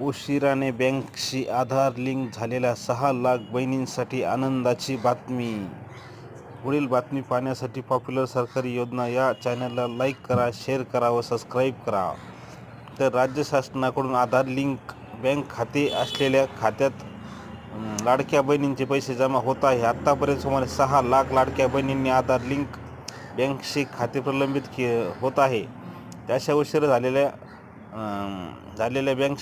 उशिराने बँकशी आधार लिंक झालेल्या 6 लाख बहिणींसाठी आनंदाची बातमी. पुढील बातमी पाहण्यासाठी पॉप्युलर सरकारी योजना या चॅनलला लाईक करा, शेअर करा व सबस्क्राईब करा. तर राज्य शासनाकडून आधार लिंक बँक खाते असलेल्या खात्यात लाडक्या बहिणींचे पैसे जमा होत आहे. आत्तापर्यंत सुमारे 6 लाख लाडक्या बहिणींनी आधार लिंक बँकशी खाते प्रलंबित होत आहे. त्याच्या उशीर झालेल्या बँक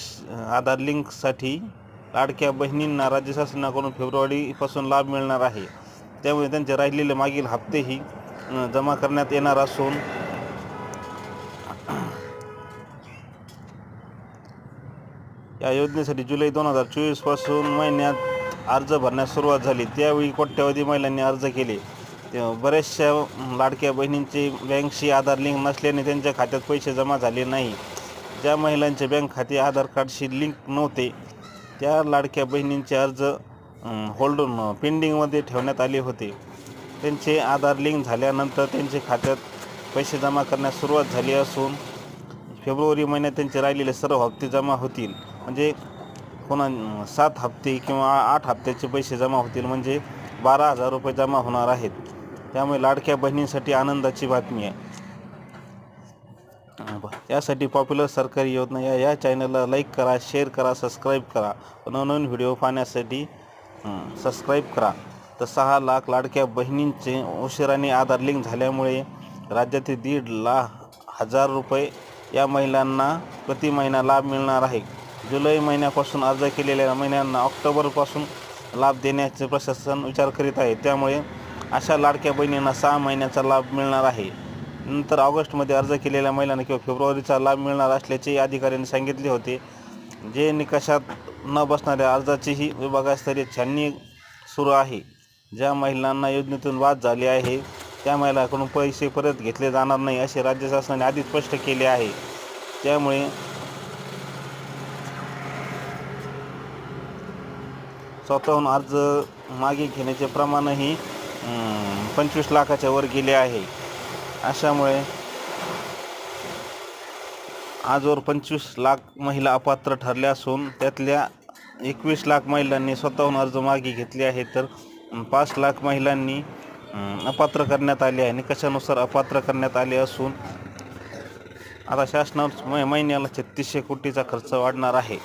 आधार लिंकसाठी लाडक्या बहिणींना राज्य शासनाकडून फेब्रुवारीपासून लाभ मिळणार आहे. त्यामुळे त्यांचे राहिलेले मागील हप्तेही जमा करण्यात येणार असून या योजनेसाठी जुलै 2024 पासून महिन्यात अर्ज भरण्यास सुरुवात झाली. त्यावेळी कोट्यवधी महिलांनी अर्ज केले. बऱ्याचशा लाडक्या बहिणींचे बँकशी आधार लिंक नसल्याने त्यांच्या खात्यात पैसे जमा झाले नाही. ज्या महिलांचे बँक खाते आधार कार्डशी लिंक नव्हते त्या लाडक्या बहिणींचे अर्ज पेंडिंगमध्ये ठेवण्यात आले होते. त्यांचे आधार लिंक झाल्यानंतर त्यांच्या खात्यात पैसे जमा करण्यास सुरुवात झाली असून फेब्रुवारी महिन्यात त्यांचे राहिलेले सर्व हप्ते जमा होतील. म्हणजे 7 हप्ते किंवा 8 हप्त्याचे पैसे जमा होतील. म्हणजे 12,000 रुपये जमा होणार आहेत. त्यामुळे लाडक्या बहिणींसाठी आनंदाची बातमी आहे. यासाठी पॉप्युलर सरकारी योजना या चॅनलला लाईक करा, शेअर करा, सबस्क्राईब करा. नवनवीन व्हिडिओ पाहण्यासाठी सबस्क्राईब करा. तर 6 लाख लाडक्या बहिणींचे उशिराने आधार लिंक झाल्यामुळे राज्यातील 1,50,000 रुपये या महिलांना प्रति महिना लाभ मिळणार आहे. जुलै महिन्यापासून अर्ज केलेल्या महिन्यांना ऑक्टोबरपासून लाभ देण्याचे प्रशासन विचार करीत आहे. त्यामुळे अशा लाडक्या बहिणींना 6 महिन्याचा लाभ मिळणार आहे. नंतर ऑगस्टमध्ये अर्ज केलेल्या महिलांना किंवा फेब्रुवारीचा लाभ मिळणार असल्याचे अधिकाऱ्यांनी सांगितले होते. जे निकषात न बसणाऱ्या अर्जाचीही विभागस्तरीय छाननी सुरू आहे. ज्या महिलांना योजनेतून बाद झाले आहे त्या महिलांकडून पैसे परत घेतले जाणार नाही असे राज्य शासनाने आधीच स्पष्ट केले आहे. त्यामुळे स्वतःहून अर्ज मागे घेण्याचे प्रमाणही 25 लाखाच्या वर गेले आहे. अशामुळे आजवर 25 लाख महिला अपात्र ठरल्या असून त्यातल्या 21 लाख महिलांनी स्वतःहून अर्ज मागे घेतले आहेत. तर 5 लाख महिलांनी अपात्र करण्यात आले आहे. निकषानुसार अपात्र करण्यात आले असून आता शासनावर महिन्याला 3600 कोटीचा खर्च वाढणार आहे.